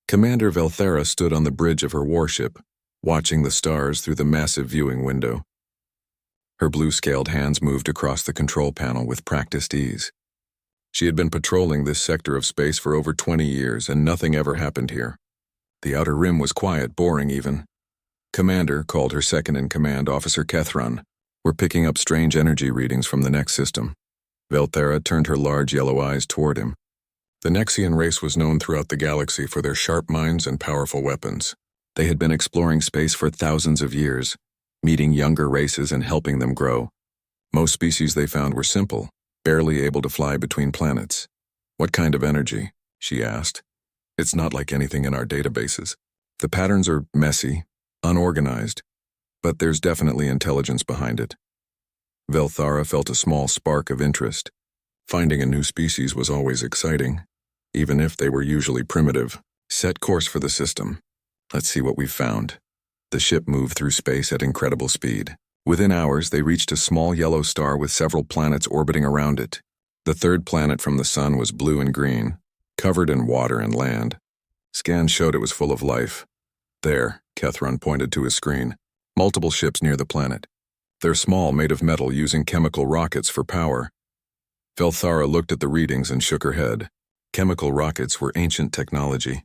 Commander Velthera stood on the bridge of her warship, watching the stars through the massive viewing window. Her blue-scaled hands moved across the control panel with practiced ease. She had been patrolling this sector of space for over 20 years, and nothing ever happened here. The outer rim was quiet, boring even. Commander called her second-in-command, Officer Kethron. We're picking up strange energy readings from the next system. Velthera turned her large yellow eyes toward him. The Nexian race was known throughout the galaxy for their sharp minds and powerful weapons. They had been exploring space for thousands of years, meeting younger races and helping them grow. Most species they found were simple, barely able to fly between planets. What kind of energy? She asked. It's not like anything in our databases. The patterns are messy, unorganized, but there's definitely intelligence behind it. Velthera felt a small spark of interest. Finding a new species was always exciting, even if they were usually primitive. Set course for the system. Let's see what we've found. The ship moved through space at incredible speed. Within hours, they reached a small yellow star with several planets orbiting around it. The third planet from the sun was blue and green, covered in water and land. Scans showed it was full of life. There, Kethron pointed to his screen. Multiple ships near the planet. They're small, made of metal, using chemical rockets for power. Velthera looked at the readings and shook her head. Chemical rockets were ancient technology.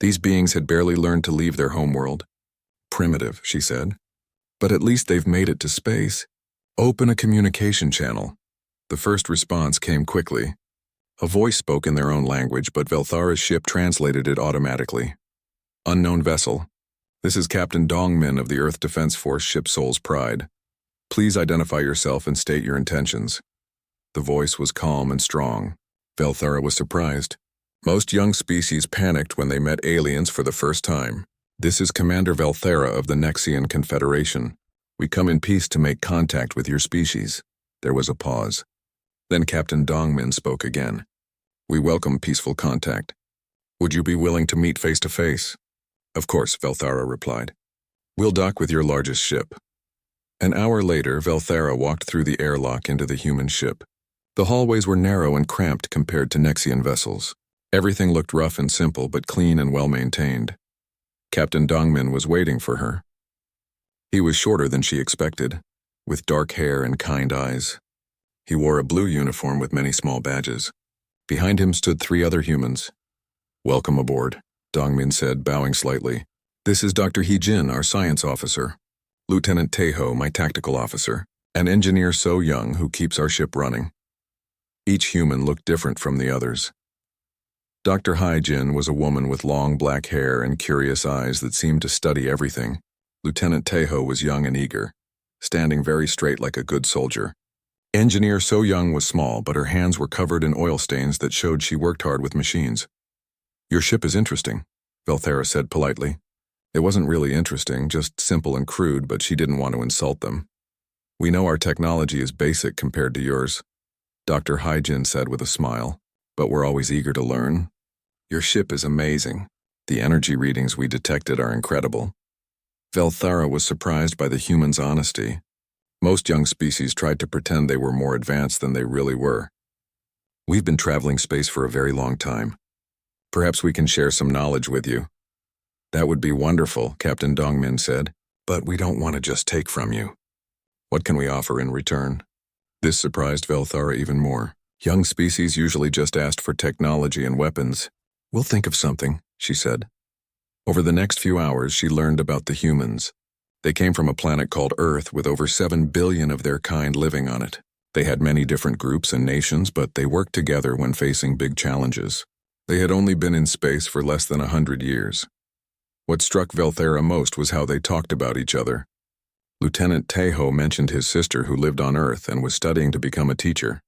These beings had barely learned to leave their homeworld. Primitive, she said. But at least they've made it to space. Open a communication channel. The first response came quickly. A voice spoke in their own language, but Velthera's ship translated it automatically. Unknown vessel. This is Captain Dongmin of the Earth Defense Force ship Soul's Pride. Please identify yourself and state your intentions. The voice was calm and strong. Velthera was surprised. Most young species panicked when they met aliens for the first time. This is Commander Velthera of the Nexian Confederation. We come in peace to make contact with your species. There was a pause. Then Captain Dongmin spoke again. We welcome peaceful contact. Would you be willing to meet face to face? Of course, Velthera replied. We'll dock with your largest ship. An hour later, Velthera walked through the airlock into the human ship. The hallways were narrow and cramped compared to Nexian vessels. Everything looked rough and simple, but clean and well-maintained. Captain Dongmin was waiting for her. He was shorter than she expected, with dark hair and kind eyes. He wore a blue uniform with many small badges. Behind him stood 3 other humans. Welcome aboard, Dongmin said, bowing slightly. This is Dr. He-jin, our science officer. Lieutenant Taeho, my tactical officer, and Engineer So Young, who keeps our ship running. Each human looked different from the others. Dr. He-jin was a woman with long black hair and curious eyes that seemed to study everything. Lieutenant Taeho was young and eager, standing very straight like a good soldier. Engineer So Young was small, but her hands were covered in oil stains that showed she worked hard with machines. Your ship is interesting, Velthera said politely. It wasn't really interesting, just simple and crude, but she didn't want to insult them. We know our technology is basic compared to yours, Dr. He-jin said with a smile, but we're always eager to learn. Your ship is amazing. The energy readings we detected are incredible. Velthera was surprised by the humans' honesty. Most young species tried to pretend they were more advanced than they really were. We've been traveling space for a very long time. Perhaps we can share some knowledge with you. That would be wonderful, Captain Dongmin said, but we don't want to just take from you. What can we offer in return? This surprised Velthera even more. Young species usually just asked for technology and weapons. We'll think of something, she said. Over the next few hours, she learned about the humans. They came from a planet called Earth with over 7 billion of their kind living on it. They had many different groups and nations, but they worked together when facing big challenges. They had only been in space for less than 100 years. What struck Velthera most was how they talked about each other. Lieutenant Taeho mentioned his sister who lived on Earth and was studying to become a teacher.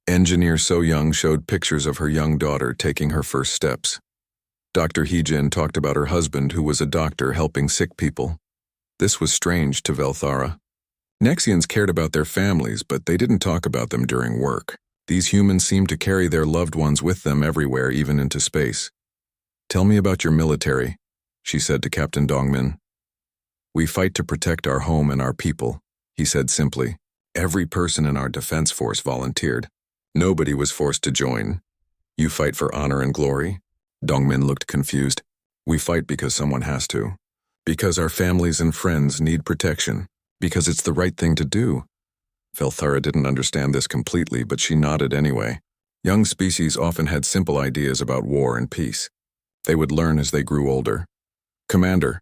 Engineer So Young showed pictures of her young daughter taking her first steps. Dr. He-jin talked about her husband who was a doctor helping sick people. This was strange to Velthera. Nexians cared about their families, but they didn't talk about them during work. These humans seemed to carry their loved ones with them everywhere, even into space. Tell me about your military, she said to Captain Dongmin. We fight to protect our home and our people, he said simply. Every person in our defense force volunteered. Nobody was forced to join. You fight for honor and glory? Dongmin looked confused. We fight because someone has to. Because our families and friends need protection. Because it's the right thing to do. Velthara didn't understand this completely, but she nodded anyway. Young species often had simple ideas about war and peace. They would learn as they grew older. Commander.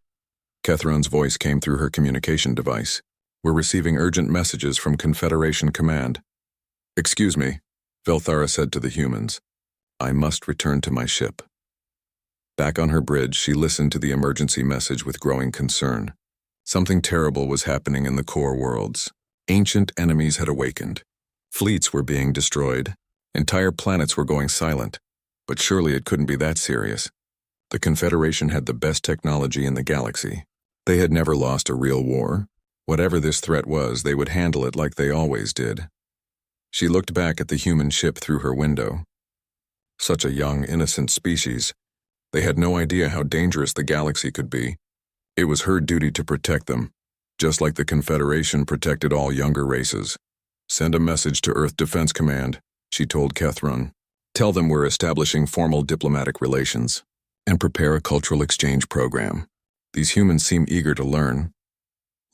Kethron's voice came through her communication device. We're receiving urgent messages from Confederation Command. Excuse me, Velthara said to the humans. I must return to my ship. Back on her bridge, she listened to the emergency message with growing concern. Something terrible was happening in the core worlds. Ancient enemies had awakened. Fleets were being destroyed. Entire planets were going silent. But surely it couldn't be that serious. The Confederation had the best technology in the galaxy. They had never lost a real war. Whatever this threat was, they would handle it like they always did. She looked back at the human ship through her window. Such a young, innocent species. They had no idea how dangerous the galaxy could be. It was her duty to protect them, just like the Confederation protected all younger races. Send a message to Earth Defense Command, she told Kethron. Tell them we're establishing formal diplomatic relations, and prepare a cultural exchange program. These humans seem eager to learn.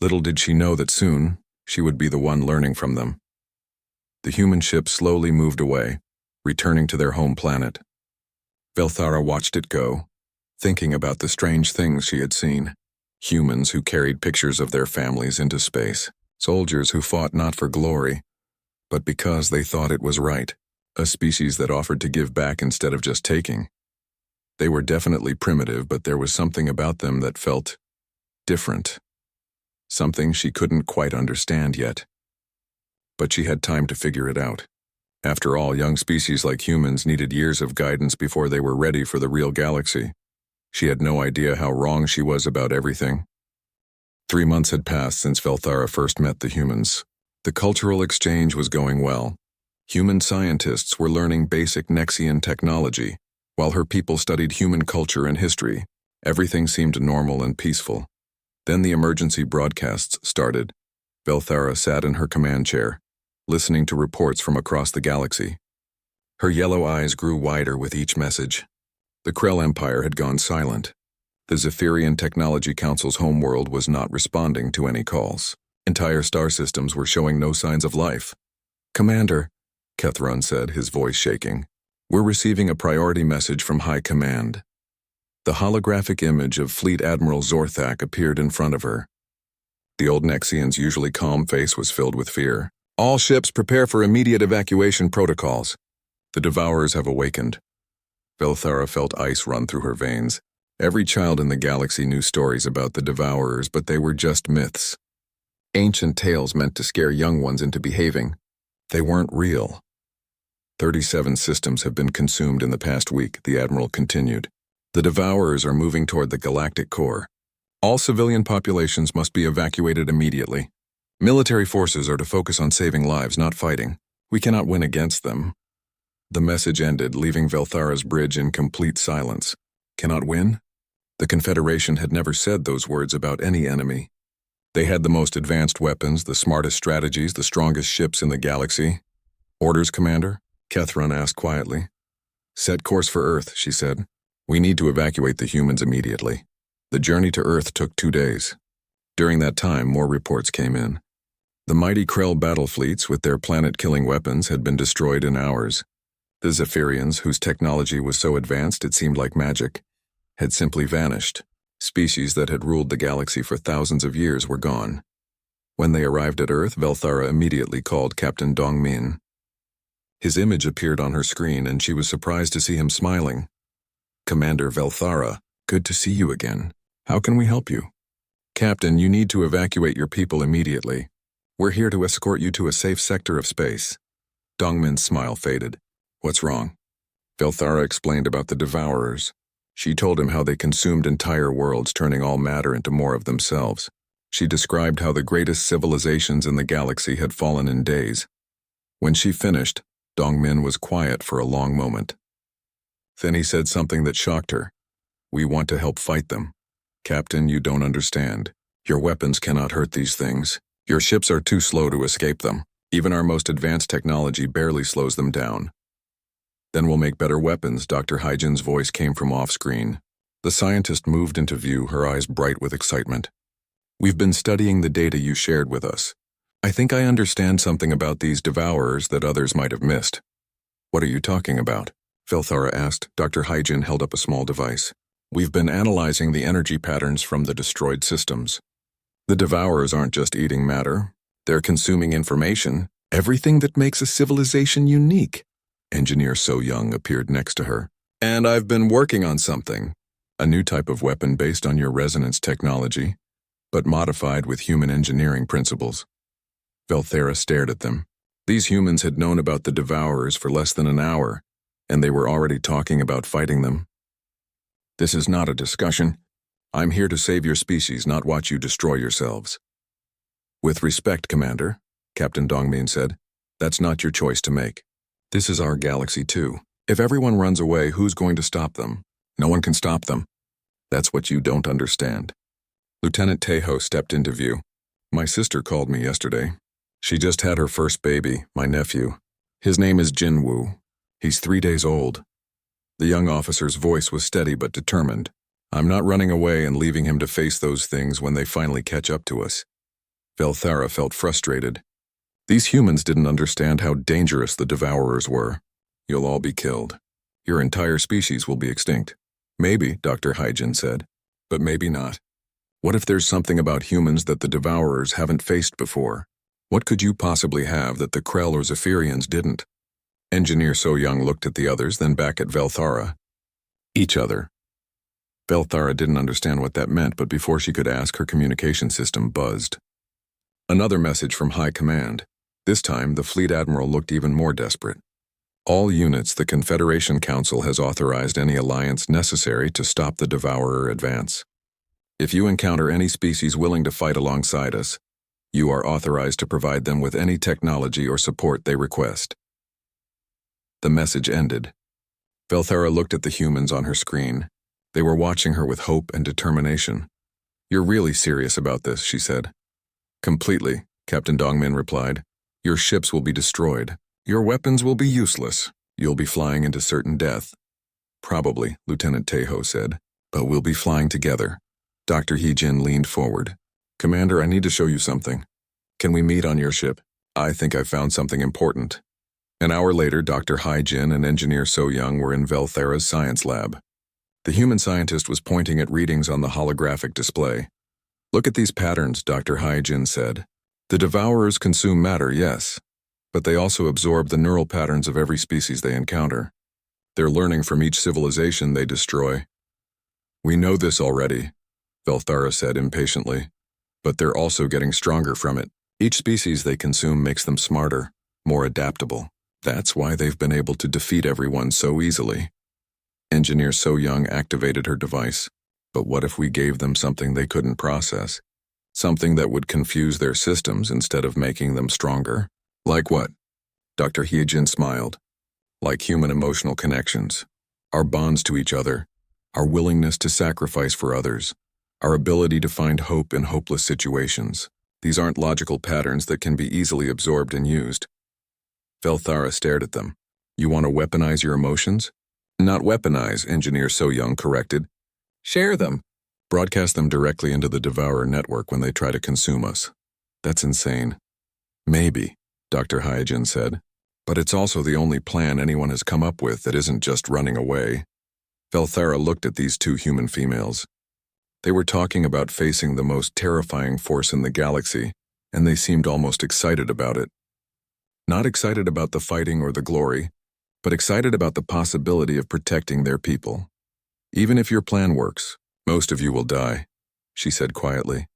Little did she know that soon, she would be the one learning from them. The human ship slowly moved away, returning to their home planet. Velthara watched it go, thinking about the strange things she had seen. Humans who carried pictures of their families into space. Soldiers who fought not for glory, but because they thought it was right. A species that offered to give back instead of just taking. They were definitely primitive, but there was something about them that felt different. Something she couldn't quite understand yet. But she had time to figure it out. After all, young species like humans needed years of guidance before they were ready for the real galaxy. She had no idea how wrong she was about everything. 3 months had passed since Velthara first met the humans. The cultural exchange was going well. Human scientists were learning basic Nexian technology, while her people studied human culture and history. Everything seemed normal and peaceful. Then the emergency broadcasts started. Velthara sat in her command chair, listening to reports from across the galaxy. Her yellow eyes grew wider with each message. The Krell Empire had gone silent. The Zephyrian Technology Council's homeworld was not responding to any calls. Entire star systems were showing no signs of life. Commander, Kethron said, his voice shaking. We're receiving a priority message from High Command. The holographic image of Fleet Admiral Zorthak appeared in front of her. The old Nexian's usually calm face was filled with fear. All ships prepare for immediate evacuation protocols. The Devourers have awakened. Velthara felt ice run through her veins. Every child in the galaxy knew stories about the Devourers, but they were just myths. Ancient tales meant to scare young ones into behaving. They weren't real. 37 systems have been consumed in the past week, the Admiral continued. The Devourers are moving toward the galactic core. All civilian populations must be evacuated immediately. Military forces are to focus on saving lives, not fighting. We cannot win against them. The message ended, leaving Velthara's bridge in complete silence. Cannot win? The Confederation had never said those words about any enemy. They had the most advanced weapons, the smartest strategies, the strongest ships in the galaxy. Orders, Commander? Kethron asked quietly. Set course for Earth, she said. We need to evacuate the humans immediately. The journey to Earth took 2 days. During that time, more reports came in. The mighty Krell battle fleets with their planet-killing weapons had been destroyed in hours. The Zephyrians, whose technology was so advanced it seemed like magic, had simply vanished. Species that had ruled the galaxy for thousands of years were gone. When they arrived at Earth, Velthara immediately called Captain Dongmin. His image appeared on her screen, and she was surprised to see him smiling. Commander Velthara, good to see you again. How can we help you? Captain, you need to evacuate your people immediately. We're here to escort you to a safe sector of space. Dongmin's smile faded. What's wrong? Velthara explained about the Devourers. She told him how they consumed entire worlds, turning all matter into more of themselves. She described how the greatest civilizations in the galaxy had fallen in days. When she finished, Dongmin was quiet for a long moment. Then he said something that shocked her. We want to help fight them. Captain, you don't understand. Your weapons cannot hurt these things. Your ships are too slow to escape them. Even our most advanced technology barely slows them down. Then we'll make better weapons, Dr. Hygen's voice came from off-screen. The scientist moved into view, her eyes bright with excitement. "We've been studying the data you shared with us. I think I understand something about these devourers that others might have missed." "What are you talking about?" Velthara asked. Dr. Hyjin held up a small device. "We've been analyzing the energy patterns from the destroyed systems. The devourers aren't just eating matter. They're consuming information, everything that makes a civilization unique." Engineer So Young appeared next to her. "And I've been working on something. A new type of weapon based on your resonance technology, but modified with human engineering principles." Velthara stared at them. These humans had known about the devourers for less than an hour, and they were already talking about fighting them. "This is not a discussion. I'm here to save your species, not watch you destroy yourselves." "With respect, Commander," Captain Dongmin said, "that's not your choice to make. This is our galaxy too. If everyone runs away, who's going to stop them? No one can stop them. That's what you don't understand." Lieutenant Tejo stepped into view. "My sister called me yesterday. She just had her first baby, my nephew. His name is Jinwoo. He's 3 days old." The young officer's voice was steady but determined. "I'm not running away and leaving him to face those things when they finally catch up to us." Velthara felt frustrated. These humans didn't understand how dangerous the devourers were. "You'll all be killed. Your entire species will be extinct." "Maybe," Dr. Hyjin said, "but maybe not. What if there's something about humans that the devourers haven't faced before? What could you possibly have that the Krell or Zephyrians didn't?" Engineer So Young looked at the others, then back at Velthara. "Each other." Velthara didn't understand what that meant, but before she could ask, her communication system buzzed. Another message from High Command. This time, the Fleet Admiral looked even more desperate. "All units, the Confederation Council has authorized any alliance necessary to stop the Devourer advance. If you encounter any species willing to fight alongside us, you are authorized to provide them with any technology or support they request." The message ended. Velthara looked at the humans on her screen. They were watching her with hope and determination. "You're really serious about this," she said. "Completely," Captain Dongmin replied. "Your ships will be destroyed. Your weapons will be useless. You'll be flying into certain death." "Probably," Lieutenant Tejo said, "but we'll be flying together." Dr. Hyjin leaned forward. "Commander, I need to show you something. Can we meet on your ship? I think I've found something important." An hour later, Dr. Hyjin and Engineer So Young were in Velthara's science lab. The human scientist was pointing at readings on the holographic display. "Look at these patterns," Dr. Hyjin said. "The devourers consume matter, yes, but they also absorb the neural patterns of every species they encounter. They're learning from each civilization they destroy." "We know this already," Velthara said impatiently, "but they're also getting stronger from it. Each species they consume makes them smarter, more adaptable. That's why they've been able to defeat everyone so easily." Engineer So Young activated her device. "But what if we gave them something they couldn't process? Something that would confuse their systems instead of making them stronger?" "Like what?" Dr. Hyjin smiled. "Like human emotional connections, our bonds to each other, our willingness to sacrifice for others, our ability to find hope in hopeless situations. These aren't logical patterns that can be easily absorbed and used." Velthara stared at them. "You want to weaponize your emotions?" "Not weaponize," Engineer So Young corrected. "Share them. Broadcast them directly into the Devourer network when they try to consume us." "That's insane." "Maybe," Dr. Hyjin said, "but it's also the only plan anyone has come up with that isn't just running away." Velthara looked at these two human females. They were talking about facing the most terrifying force in the galaxy, and they seemed almost excited about it. Not excited about the fighting or the glory, but excited about the possibility of protecting their people. "Even if your plan works, most of you will die," she said quietly.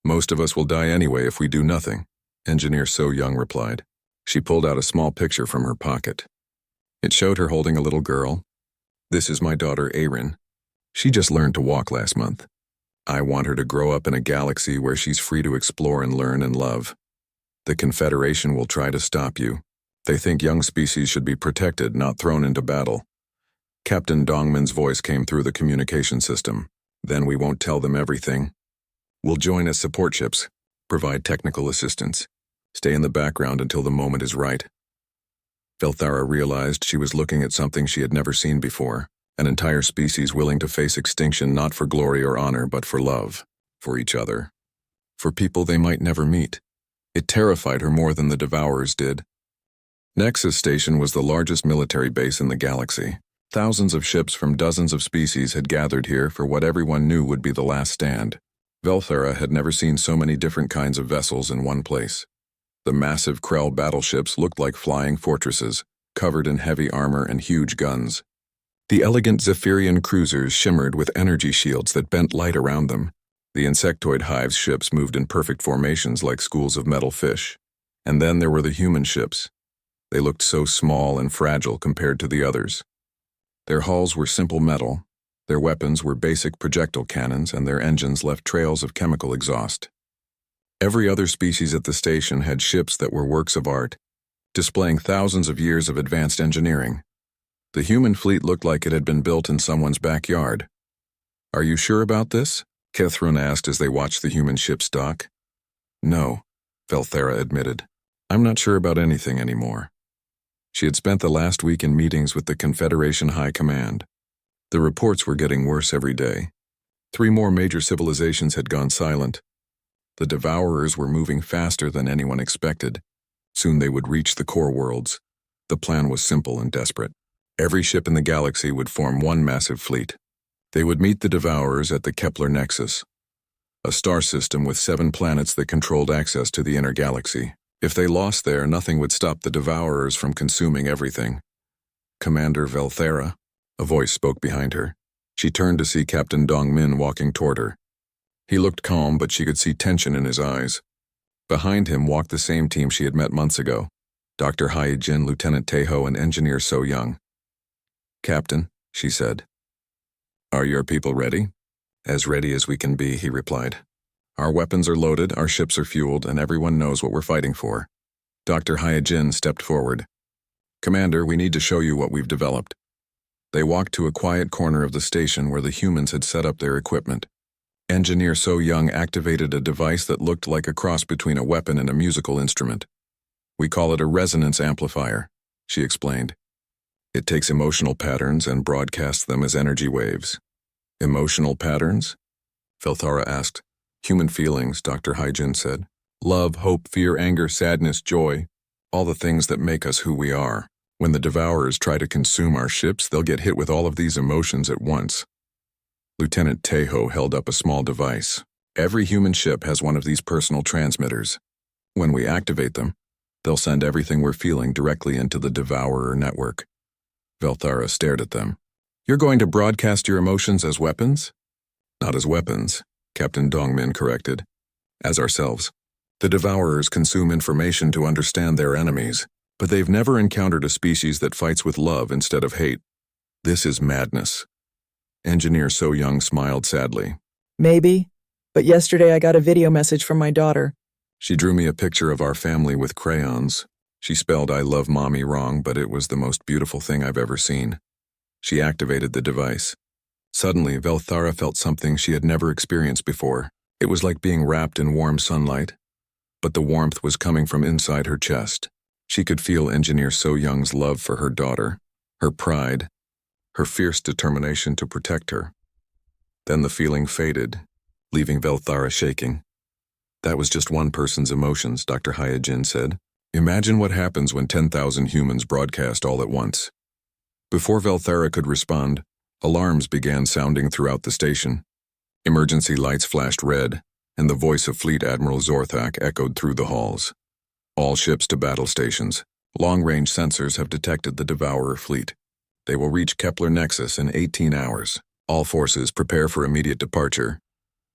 "Most of us will die anyway if we do nothing," Engineer So Young replied. She pulled out a small picture from her pocket. It showed her holding a little girl. "This is my daughter, Erin. She just learned to walk last month. I want her to grow up in a galaxy where she's free to explore and learn and love. The Confederation will try to stop you. They think young species should be protected, not thrown into battle." Captain Dongmin's voice came through the communication system. "Then we won't tell them everything. We'll join as support ships, provide technical assistance, stay in the background until the moment is right." Velthara realized she was looking at something she had never seen before. An entire species willing to face extinction not for glory or honor but for love, for each other, for people they might never meet. It terrified her more than the Devourers did. Nexus Station was the largest military base in the galaxy. Thousands of ships from dozens of species had gathered here for what everyone knew would be the last stand. Velthara had never seen so many different kinds of vessels in one place. The massive Krell battleships looked like flying fortresses, covered in heavy armor and huge guns. The elegant Zephyrian cruisers shimmered with energy shields that bent light around them. The insectoid hive's ships moved in perfect formations like schools of metal fish. And then there were the human ships. They looked so small and fragile compared to the others. Their hulls were simple metal, their weapons were basic projectile cannons, and their engines left trails of chemical exhaust. Every other species at the station had ships that were works of art, displaying thousands of years of advanced engineering. The human fleet looked like it had been built in someone's backyard. "Are you sure about this?" Kethrun asked as they watched the human ships dock. "No," Velthara admitted. "I'm not sure about anything anymore." She had spent the last week in meetings with the Confederation High Command. The reports were getting worse every day. 3 more major civilizations had gone silent. The Devourers were moving faster than anyone expected. Soon they would reach the core worlds. The plan was simple and desperate. Every ship in the galaxy would form one massive fleet. They would meet the Devourers at the Kepler Nexus, a star system with 7 planets that controlled access to the inner galaxy. If they lost there, nothing would stop the Devourers from consuming everything. "Commander Velthara," a voice spoke behind her. She turned to see Captain Dongmin walking toward her. He looked calm, but she could see tension in his eyes. Behind him walked the same team she had met months ago, Dr. Hyejin, Lieutenant Taeho, and Engineer So Young. "Captain," she said. "Are your people ready?" "As ready as we can be," he replied. "Our weapons are loaded, our ships are fueled, and everyone knows what we're fighting for." Dr. Hyejin stepped forward. "Commander, we need to show you what we've developed." They walked to a quiet corner of the station where the humans had set up their equipment. Engineer So Young activated a device that looked like a cross between a weapon and a musical instrument. "We call it a resonance amplifier," she explained. "It takes emotional patterns and broadcasts them as energy waves." "Emotional patterns?" Velthara asked. "Human feelings," Dr. Hyejin said. "Love, hope, fear, anger, sadness, joy. All the things that make us who we are. When the Devourers try to consume our ships, they'll get hit with all of these emotions at once." Lieutenant Taeho held up a small device. "Every human ship has one of these personal transmitters. When we activate them, they'll send everything we're feeling directly into the Devourer network." Velthara stared at them. "You're going to broadcast your emotions as weapons?" "Not as weapons," Captain Dongmin corrected. "As ourselves. The Devourers consume information to understand their enemies, but they've never encountered a species that fights with love instead of hate. This is madness." Engineer So Young smiled sadly. "Maybe, but yesterday I got a video message from my daughter. She drew me a picture of our family with crayons. She spelled "I love mommy" wrong, but it was the most beautiful thing I've ever seen." She activated the device. Suddenly, Velthara felt something she had never experienced before. It was like being wrapped in warm sunlight, but the warmth was coming from inside her chest. She could feel Engineer So Young's love for her daughter, her pride, her fierce determination to protect her. Then the feeling faded, leaving Velthara shaking. "That was just one person's emotions," Dr. Hyejin said. "Imagine what happens when 10,000 humans broadcast all at once." Before Velthara could respond, alarms began sounding throughout the station. Emergency lights flashed red, and the voice of Fleet Admiral Zorthak echoed through the halls. "All ships to battle stations. Long-range sensors have detected the Devourer fleet. They will reach Kepler Nexus in 18 hours. All forces prepare for immediate departure."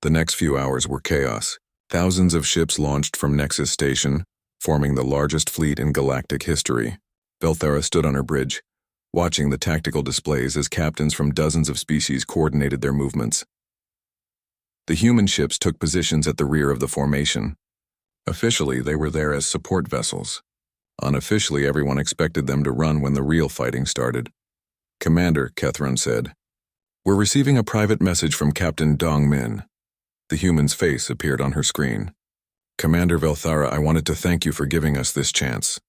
The next few hours were chaos. Thousands of ships launched from Nexus Station, forming the largest fleet in galactic history. Velthara stood on her bridge, watching the tactical displays as captains from dozens of species coordinated their movements. The human ships took positions at the rear of the formation. Officially, they were there as support vessels. Unofficially, everyone expected them to run when the real fighting started. "Commander," Kethrun said, "we're receiving a private message from Captain Dongmin." The human's face appeared on her screen. "Commander Velthara, I wanted to thank you for giving us this chance.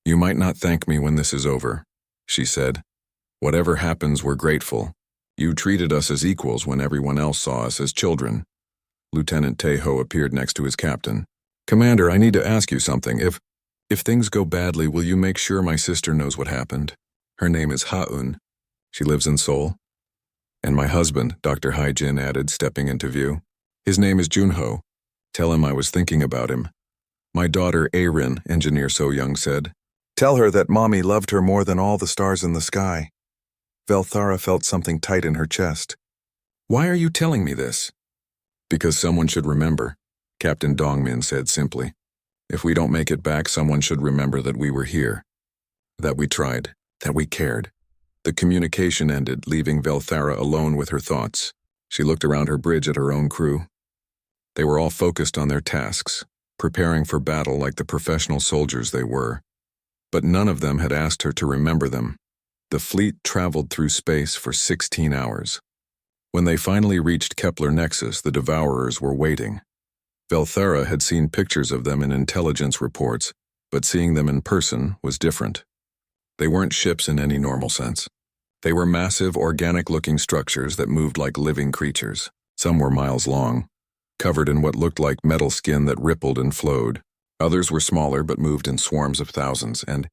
You might not thank me when this is over," she said. "Whatever happens, we're grateful. You treated us as equals when everyone else saw us as children. Lieutenant Tejo appeared next to his captain. Commander, I need to ask you something. If things go badly, will you make sure my sister knows what happened? Her name is Haun. She lives in Seoul. And my husband, Dr. Haijin added, stepping into view. His name is Junho. Tell him I was thinking about him. My daughter, Arin, Engineer So Young said. Tell her that Mommy loved her more than all the stars in the sky. Velthara felt something tight in her chest. Why are you telling me this? Because someone should remember, Captain Dongmin said simply. If we don't make it back, someone should remember that we were here. That we tried. That we cared. The communication ended, leaving Velthara alone with her thoughts. She looked around her bridge at her own crew. They were all focused on their tasks, preparing for battle like the professional soldiers they were. But none of them had asked her to remember them. The fleet traveled through space for 16 hours. When they finally reached Kepler Nexus, the Devourers were waiting. Velthara had seen pictures of them in intelligence reports, but seeing them in person was different. They weren't ships in any normal sense. They were massive, organic-looking structures that moved like living creatures. Some were miles long, covered in what looked like metal skin that rippled and flowed. Others were smaller but moved in swarms of thousands, and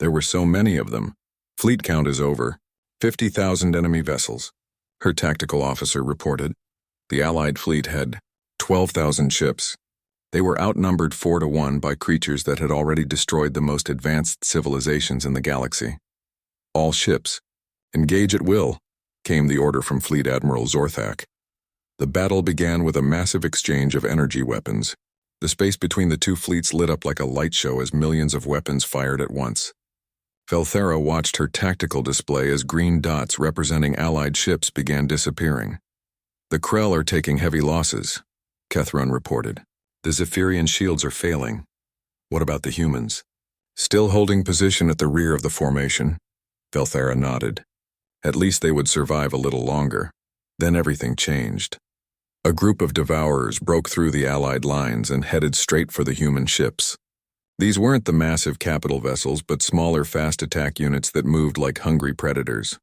there were so many of them. Fleet count is over. 50,000 enemy vessels, her tactical officer reported. The Allied fleet had 12,000 ships. They were outnumbered 4-1 by creatures that had already destroyed the most advanced civilizations in the galaxy. All ships, engage at will, came the order from Fleet Admiral Zorthak. The battle began with a massive exchange of energy weapons. The space between the two fleets lit up like a light show as millions of weapons fired at once. Velthara watched her tactical display as green dots representing Allied ships began disappearing. The Krell are taking heavy losses, Kethron reported. The Zephyrian shields are failing. What about the humans? Still holding position at the rear of the formation, Velthara nodded. At least they would survive a little longer. Then everything changed. A group of Devourers broke through the Allied lines and headed straight for the human ships. These weren't the massive capital vessels, but smaller fast attack units that moved like hungry predators.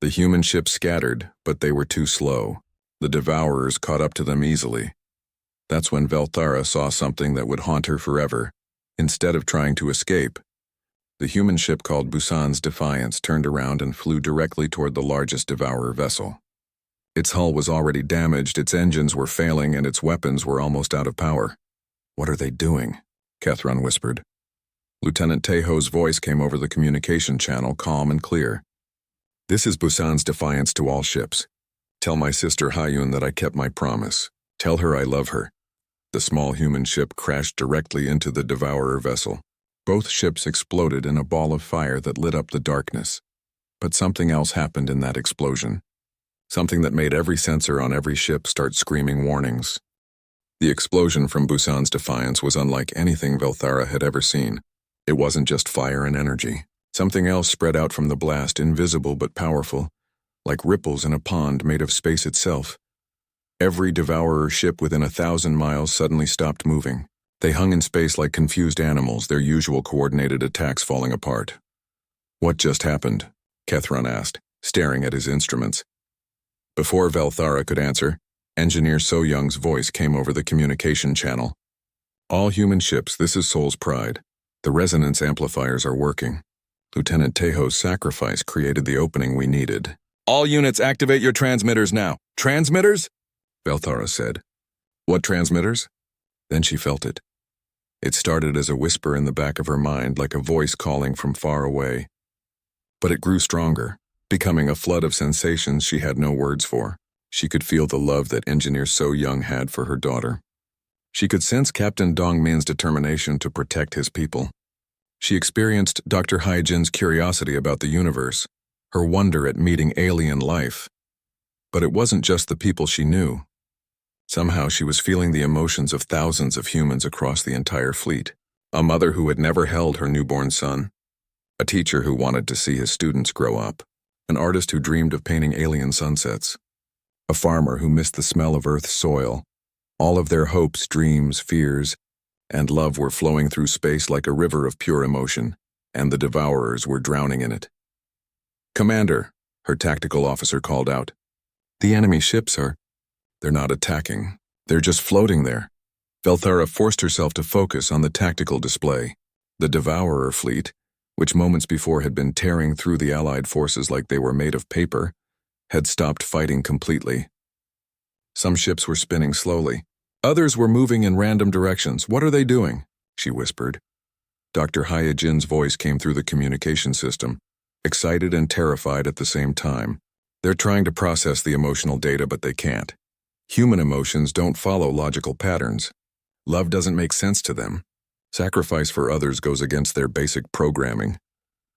The human ships scattered, but they were too slow. The Devourers caught up to them easily. That's when Velthara saw something that would haunt her forever. Instead of trying to escape, the human ship called Busan's Defiance turned around and flew directly toward the largest Devourer vessel. Its hull was already damaged, its engines were failing, and its weapons were almost out of power. What are they doing? Kethron whispered. Lieutenant Tejo's voice came over the communication channel, calm and clear. This is Busan's Defiance to all ships. Tell my sister Hayun that I kept my promise. Tell her I love her. The small human ship crashed directly into the Devourer vessel. Both ships exploded in a ball of fire that lit up the darkness. But something else happened in that explosion. Something that made every sensor on every ship start screaming warnings. The explosion from Busan's Defiance was unlike anything Velthara had ever seen. It wasn't just fire and energy. Something else spread out from the blast, invisible but powerful, like ripples in a pond made of space itself. Every Devourer ship within 1,000 miles suddenly stopped moving. They hung in space like confused animals, their usual coordinated attacks falling apart. What just happened? Kethron asked, staring at his instruments. Before Velthara could answer, Engineer So Young's voice came over the communication channel. All human ships, this is Seoul's pride. The resonance amplifiers are working. Lieutenant Tejo's sacrifice created the opening we needed. All units activate your transmitters now. Transmitters? Velthara said. What transmitters? Then she felt it. It started as a whisper in the back of her mind, like a voice calling from far away. But it grew stronger, becoming a flood of sensations she had no words for. She could feel the love that Engineer So Young had for her daughter. She could sense Captain Dongmin's determination to protect his people. She experienced Dr. Haijin's curiosity about the universe, her wonder at meeting alien life. But it wasn't just the people she knew. Somehow she was feeling the emotions of thousands of humans across the entire fleet. A mother who had never held her newborn son. A teacher who wanted to see his students grow up. An artist who dreamed of painting alien sunsets. A farmer who missed the smell of Earth's soil. All of their hopes, dreams, fears, and love were flowing through space like a river of pure emotion, and the Devourers were drowning in it. Commander, her tactical officer called out. The enemy ships are... They're not attacking. They're just floating there. Velthara forced herself to focus on the tactical display. The Devourer fleet, which moments before had been tearing through the Allied forces like they were made of paper, had stopped fighting completely. Some ships were spinning slowly. Others were moving in random directions. What are they doing? She whispered. Dr. Hyajin's voice came through the communication system, excited and terrified at the same time. They're trying to process the emotional data, but they can't. Human emotions don't follow logical patterns. Love doesn't make sense to them. Sacrifice for others goes against their basic programming.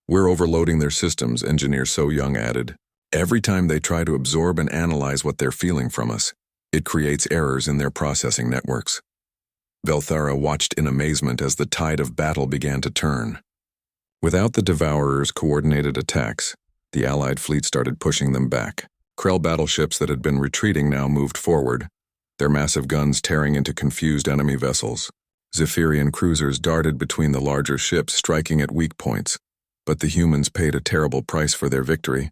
We're overloading their systems, Engineer So Young added. Every time they try to absorb and analyze what they're feeling from us, it creates errors in their processing networks. Velthara watched in amazement as the tide of battle began to turn. Without the Devourer's coordinated attacks, the Allied fleet started pushing them back. Krell battleships that had been retreating now moved forward, their massive guns tearing into confused enemy vessels. Zephyrian cruisers darted between the larger ships, striking at weak points, but the humans paid a terrible price for their victory.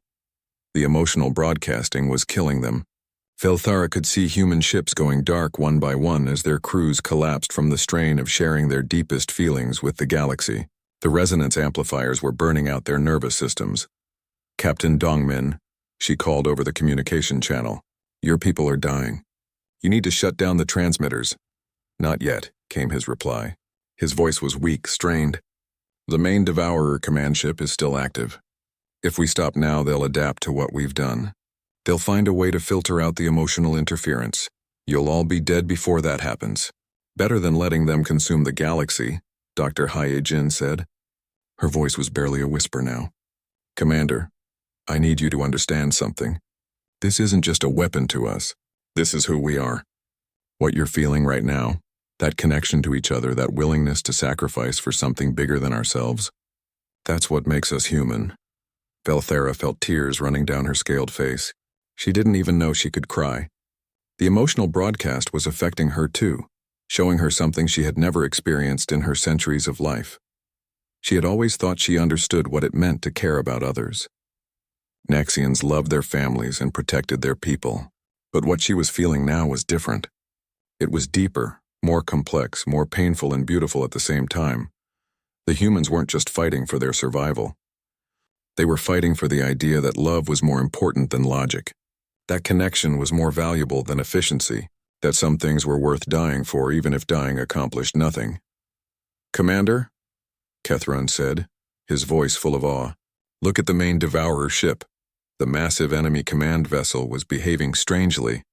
The emotional broadcasting was killing them. Velthara could see human ships going dark one by one as their crews collapsed from the strain of sharing their deepest feelings with the galaxy. The resonance amplifiers were burning out their nervous systems. Captain Dongmin, she called over the communication channel. Your people are dying. You need to shut down the transmitters. Not yet, came his reply. His voice was weak, strained. The main Devourer command ship is still active. If we stop now, they'll adapt to what we've done. They'll find a way to filter out the emotional interference. You'll all be dead before that happens. Better than letting them consume the galaxy, Dr. Hyajin said. Her voice was barely a whisper now. Commander, I need you to understand something. This isn't just a weapon to us. This is who we are. What you're feeling right now, that connection to each other, that willingness to sacrifice for something bigger than ourselves, that's what makes us human. Velthara felt tears running down her scaled face. She didn't even know she could cry. The emotional broadcast was affecting her too, showing her something she had never experienced in her centuries of life. She had always thought she understood what it meant to care about others. Naxians loved their families and protected their people, but what she was feeling now was different. It was deeper, more complex, more painful and beautiful at the same time. The humans weren't just fighting for their survival. They were fighting for the idea that love was more important than logic, that connection was more valuable than efficiency, that some things were worth dying for even if dying accomplished nothing. Commander, Kethron said, his voice full of awe, look at the main Devourer ship. The massive enemy command vessel was behaving strangely.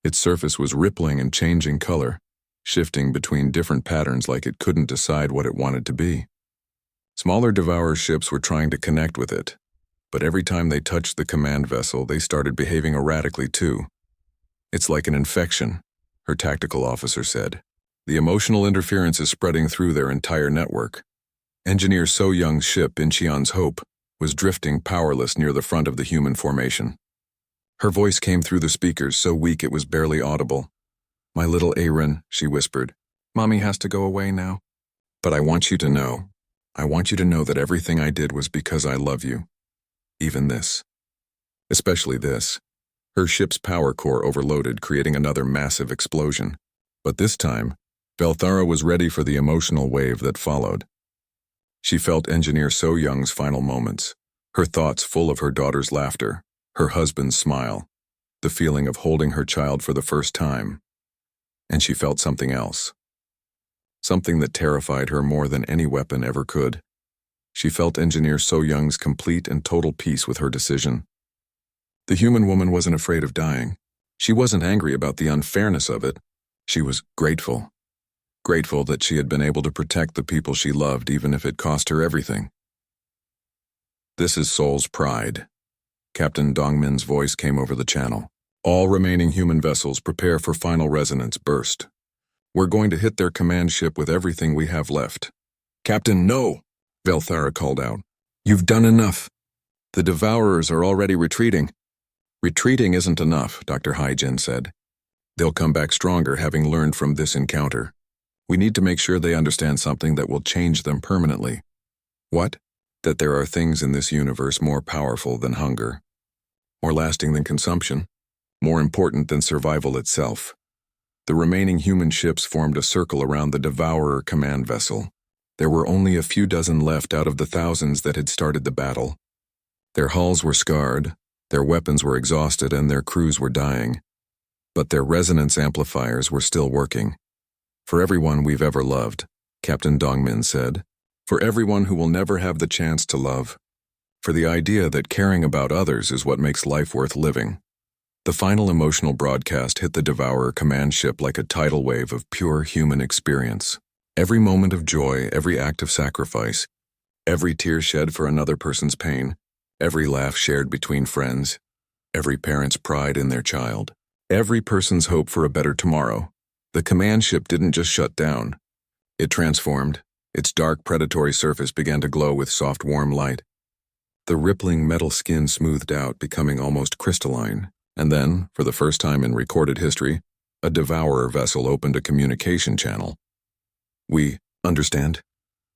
Its surface was rippling and changing color, shifting between different patterns like it couldn't decide what it wanted to be. Smaller Devourer ships were trying to connect with it, but every time they touched the command vessel, they started behaving erratically too. It's like an infection, her tactical officer said. The emotional interference is spreading through their entire network. Engineer So Young's ship, Incheon's Hope, was drifting powerless near the front of the human formation. Her voice came through the speakers so weak it was barely audible. My little Aaron, she whispered, Mommy has to go away now. But I want you to know that everything I did was because I love you. Even this. Especially this. Her ship's power core overloaded, creating another massive explosion. But this time, Velthara was ready for the emotional wave that followed. She felt Engineer So Young's final moments, her thoughts full of her daughter's laughter, her husband's smile, the feeling of holding her child for the first time. And she felt something else. Something that terrified her more than any weapon ever could. She felt Engineer So Young's complete and total peace with her decision. The human woman wasn't afraid of dying. She wasn't angry about the unfairness of it. She was grateful. Grateful that she had been able to protect the people she loved even if it cost her everything. This is Seoul's pride. Captain Dongmin's voice came over the channel. All remaining human vessels prepare for final resonance burst. We're going to hit their command ship with everything we have left. Captain, no! Velthara called out. You've done enough. The Devourers are already retreating. Retreating isn't enough, Dr. Hyjin said. They'll come back stronger having learned from this encounter. We need to make sure they understand something that will change them permanently. What? That there are things in this universe more powerful than hunger, more lasting than consumption. more important than survival itself. The remaining human ships formed a circle around the Devourer command vessel. There were only a few dozen left out of the thousands that had started the battle. Their hulls were scarred, their weapons were exhausted, and their crews were dying. But their resonance amplifiers were still working. "For everyone we've ever loved," Captain Dongmin said. "For everyone who will never have the chance to love. For the idea that caring about others is what makes life worth living." The final emotional broadcast hit the Devourer command ship like a tidal wave of pure human experience. Every moment of joy, every act of sacrifice, every tear shed for another person's pain, every laugh shared between friends, every parent's pride in their child, every person's hope for a better tomorrow. The command ship didn't just shut down. It transformed. Its dark, predatory surface began to glow with soft, warm light. The rippling metal skin smoothed out, becoming almost crystalline. And then, for the first time in recorded history, a Devourer vessel opened a communication channel. "We understand,"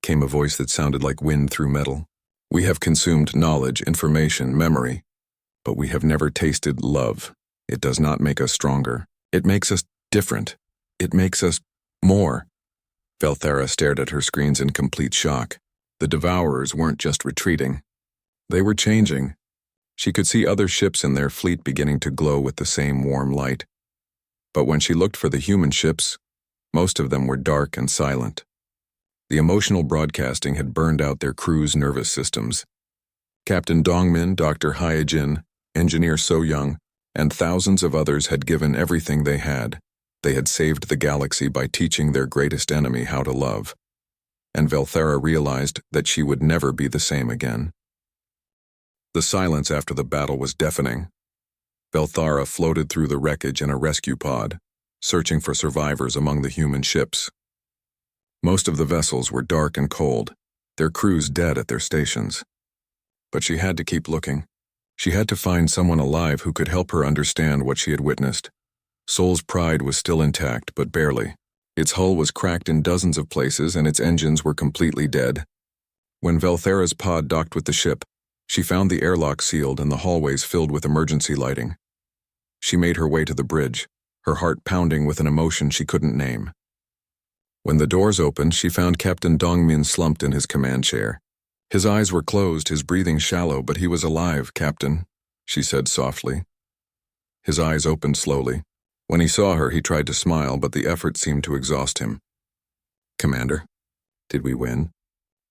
came a voice that sounded like wind through metal. "We have consumed knowledge, information, memory, but we have never tasted love. It does not make us stronger. It makes us different. It makes us more." Velthara stared at her screens in complete shock. The Devourers weren't just retreating. They were changing. She could see other ships in their fleet beginning to glow with the same warm light. But when she looked for the human ships, most of them were dark and silent. The emotional broadcasting had burned out their crews' nervous systems. Captain Dongmin, Dr. Hyejin, Engineer So Young, and thousands of others had given everything they had. They had saved the galaxy by teaching their greatest enemy how to love. And Velthara realized that she would never be the same again. The silence after the battle was deafening. Velthara floated through the wreckage in a rescue pod, searching for survivors among the human ships. Most of the vessels were dark and cold, their crews dead at their stations. But she had to keep looking. She had to find someone alive who could help her understand what she had witnessed. Sol's pride was still intact, but barely. Its hull was cracked in dozens of places and its engines were completely dead. When Velthara's pod docked with the ship, she found the airlock sealed and the hallways filled with emergency lighting. She made her way to the bridge, her heart pounding with an emotion she couldn't name. When the doors opened, she found Captain Dongmin slumped in his command chair. His eyes were closed, his breathing shallow, but he was alive, Captain, she said softly. His eyes opened slowly. When he saw her, he tried to smile, but the effort seemed to exhaust him. "Commander, did we win?"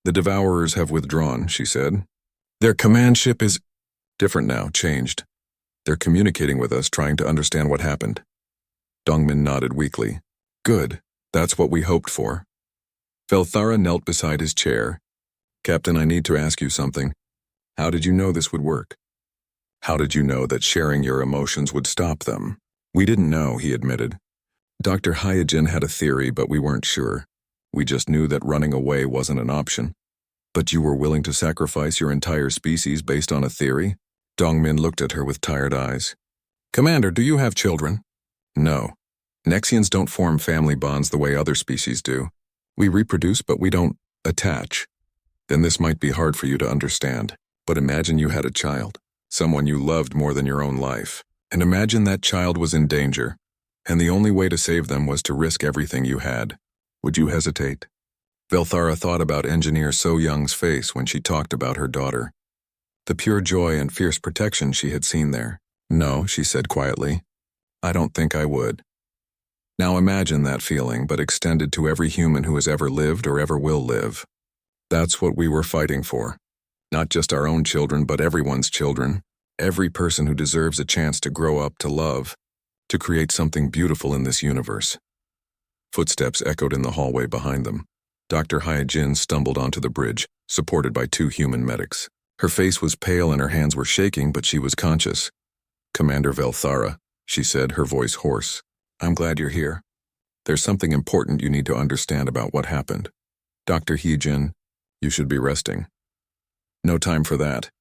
"The Devourers have withdrawn," she said. "Their command ship is different now, changed. They're communicating with us, trying to understand what happened." Dongmin nodded weakly. "Good. That's what we hoped for." Velthara knelt beside his chair. "Captain, I need to ask you something. How did you know this would work? How did you know that sharing your emotions would stop them?" "We didn't know," he admitted. "Dr. Hyejin had a theory, but we weren't sure. We just knew that running away wasn't an option." "But you were willing to sacrifice your entire species based on a theory?" Dongmin looked at her with tired eyes. "Commander, do you have children?" "No. Nexians don't form family bonds the way other species do. We reproduce, but we don't attach. Then this might be hard for you to understand. But imagine you had a child, someone you loved more than your own life. And imagine that child was in danger, and the only way to save them was to risk everything you had. Would you hesitate?" Velthara thought about Engineer So Young's face when she talked about her daughter. The pure joy and fierce protection she had seen there. "No," she said quietly. "I don't think I would." Now imagine that feeling, but extended to every human who has ever lived or ever will live. That's what we were fighting for. Not just our own children, but everyone's children. Every person who deserves a chance to grow up to love, to create something beautiful in this universe. Footsteps echoed in the hallway behind them. Dr. Hyejin stumbled onto the bridge, supported by two human medics. Her face was pale and her hands were shaking, but she was conscious. "Commander Velthara," she said, her voice hoarse. "I'm glad you're here. There's something important you need to understand about what happened. Dr. Hyejin, you should be resting." "No time for that."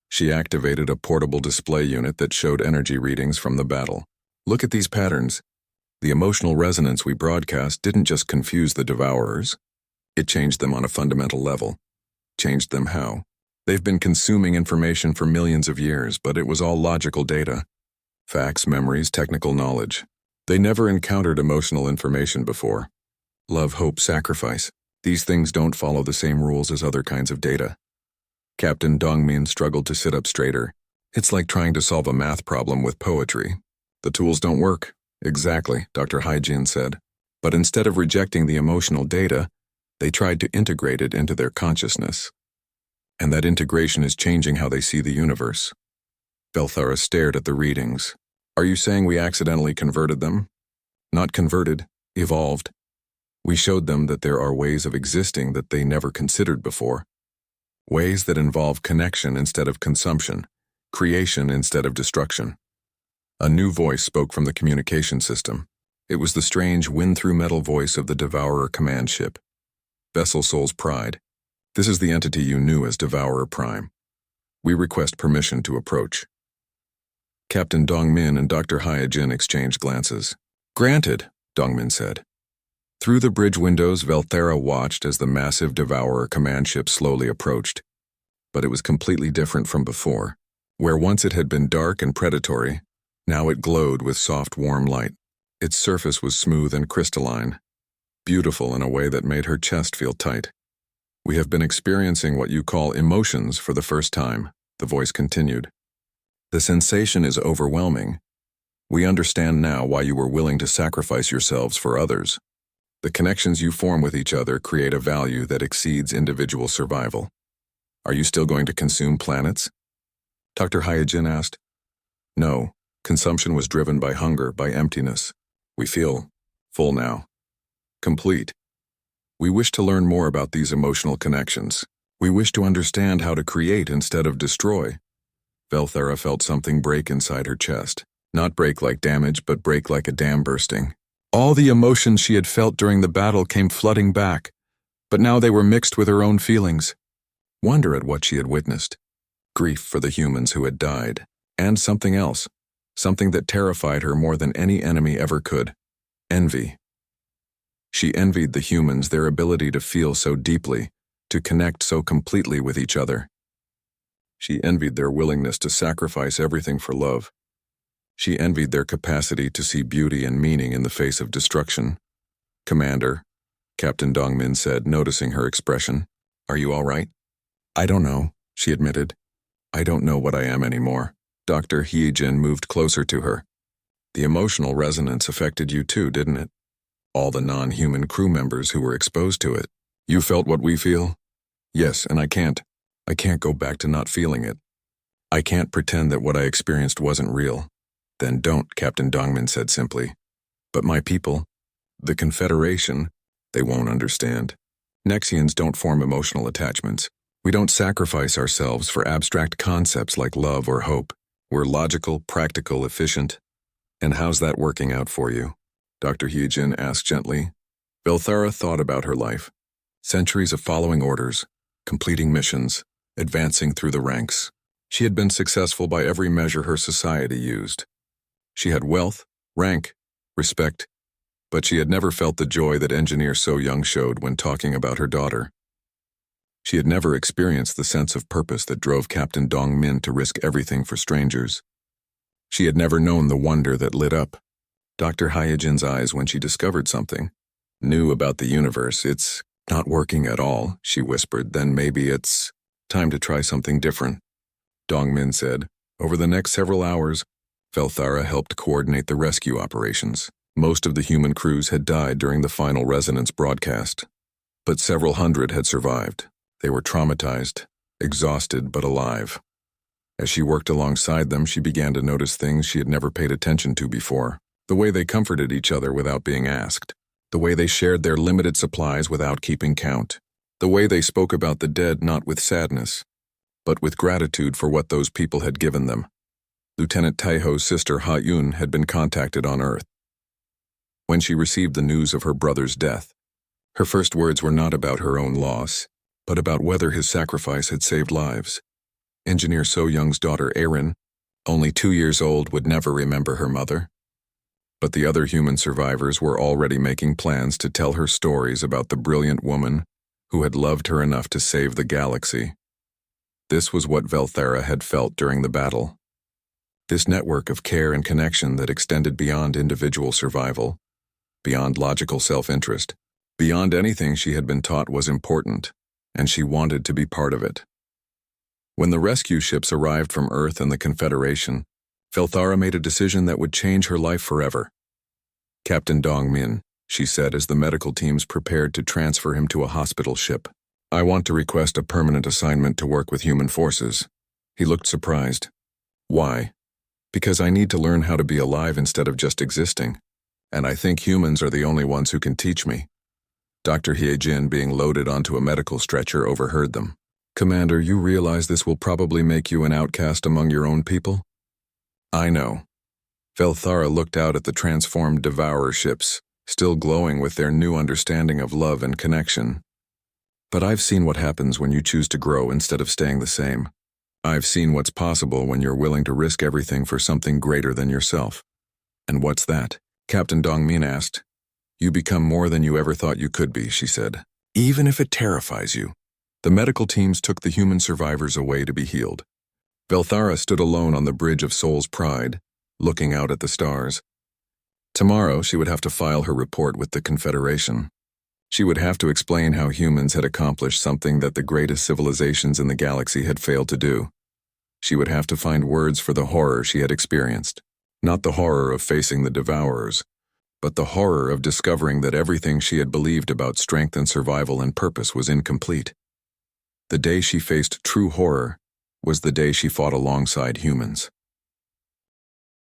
She activated a portable display unit that showed energy readings from the battle. "Look at these patterns. The emotional resonance we broadcast didn't just confuse the Devourers. It changed them on a fundamental level." "Changed them how?" "They've been consuming information for millions of years, but it was all logical data. Facts, memories, technical knowledge. They never encountered emotional information before. Love, hope, sacrifice. These things don't follow the same rules as other kinds of data. Captain Dongmin struggled to sit up straighter. It's like trying to solve a math problem with poetry. The tools don't work. Exactly, Dr. Haijin said. But instead of rejecting the emotional data, they tried to integrate it into their consciousness. And that integration is changing how they see the universe. Belthara stared at the readings. Are you saying we accidentally converted them? Not converted, evolved. We showed them that there are ways of existing that they never considered before. Ways that involve connection instead of consumption, creation instead of destruction. A new voice spoke from the communication system. It was the strange wind-through-metal voice of the Devourer command ship. Vessel Soul's Pride. This is the entity you knew as Devourer Prime. We request permission to approach. Captain Dongmin and Dr. Haijin exchanged glances. Granted, Dongmin said. Through the bridge windows, Velthera watched as the massive Devourer command ship slowly approached. But it was completely different from before. Where once it had been dark and predatory, now it glowed with soft, warm light. Its surface was smooth and crystalline, beautiful in a way that made her chest feel tight. We have been experiencing what you call emotions for the first time, the voice continued. The sensation is overwhelming. We understand now why you were willing to sacrifice yourselves for others. The connections you form with each other create a value that exceeds individual survival. Are you still going to consume planets? Dr. Haijin asked. No, consumption was driven by hunger, by emptiness. We feel full now. Complete. We wish to learn more about these emotional connections. We wish to understand how to create instead of destroy. Velthera felt something break inside her chest. Not break like damage, but break like a dam bursting. All the emotions she had felt during the battle came flooding back, but now they were mixed with her own feelings. Wonder at what she had witnessed. Grief for the humans who had died, and something else, something that terrified her more than any enemy ever could. Envy. She envied the humans their ability to feel so deeply, to connect so completely with each other. She envied their willingness to sacrifice everything for love. She envied their capacity to see beauty and meaning in the face of destruction. Commander, Captain Dongmin said, noticing her expression. Are you all right? I don't know, she admitted. I don't know what I am anymore. Dr. Haijin moved closer to her. The emotional resonance affected you too, didn't it? All the non-human crew members who were exposed to it. You felt what we feel? Yes, and I can't go back to not feeling it. I can't pretend that what I experienced wasn't real. Then don't, Captain Dongmin said simply. But my people, the Confederation, they won't understand. Nexians don't form emotional attachments. We don't sacrifice ourselves for abstract concepts like love or hope. We're logical, practical, efficient. And how's that working out for you? Dr. Haijin asked gently. Velthera thought about her life. Centuries of following orders, completing missions, advancing through the ranks. She had been successful by every measure her society used. She had wealth, rank, respect, but she had never felt the joy that Engineer So Young showed when talking about her daughter. She had never experienced the sense of purpose that drove Captain Dongmin to risk everything for strangers. She had never known the wonder that lit up Dr. Haijin's eyes when she discovered something new about the universe. It's not working at all, she whispered. Then maybe it's time to try something different. Dongmin said. Over the next several hours, Velthara helped coordinate the rescue operations. Most of the human crews had died during the final resonance broadcast, but several hundred had survived. They were traumatized, exhausted but alive. As she worked alongside them, she began to notice things she had never paid attention to before. The way they comforted each other without being asked. The way they shared their limited supplies without keeping count. The way they spoke about the dead not with sadness, but with gratitude for what those people had given them. Lieutenant Taiho's sister Ha-Yun had been contacted on Earth. When she received the news of her brother's death, her first words were not about her own loss, but about whether his sacrifice had saved lives. Engineer So Young's daughter Erin, only 2 years old, would never remember her mother. But the other human survivors were already making plans to tell her stories about the brilliant woman who had loved her enough to save the galaxy. This was what Velthera had felt during the battle. This network of care and connection that extended beyond individual survival, beyond logical self-interest, beyond anything she had been taught was important, and she wanted to be part of it. When the rescue ships arrived from Earth and the Confederation, Velthara made a decision that would change her life forever. "Captain Dong Min," she said as the medical teams prepared to transfer him to a hospital ship, "I want to request a permanent assignment to work with human forces." He looked surprised. "Why?" "Because I need to learn how to be alive instead of just existing. And I think humans are the only ones who can teach me." Dr. Jin, being loaded onto a medical stretcher, overheard them. "Commander, you realize this will probably make you an outcast among your own people?" "I know." Velthara looked out at the transformed Devourer ships, still glowing with their new understanding of love and connection. "But I've seen what happens when you choose to grow instead of staying the same. I've seen what's possible when you're willing to risk everything for something greater than yourself." "And what's that?" Captain Dongmin asked. "You become more than you ever thought you could be," she said. "Even if it terrifies you." The medical teams took the human survivors away to be healed. Velthara stood alone on the bridge of Soul's Pride, looking out at the stars. Tomorrow she would have to file her report with the Confederation. She would have to explain how humans had accomplished something that the greatest civilizations in the galaxy had failed to do. She would have to find words for the horror she had experienced. Not the horror of facing the Devourers, but the horror of discovering that everything she had believed about strength and survival and purpose was incomplete. The day she faced true horror was the day she fought alongside humans.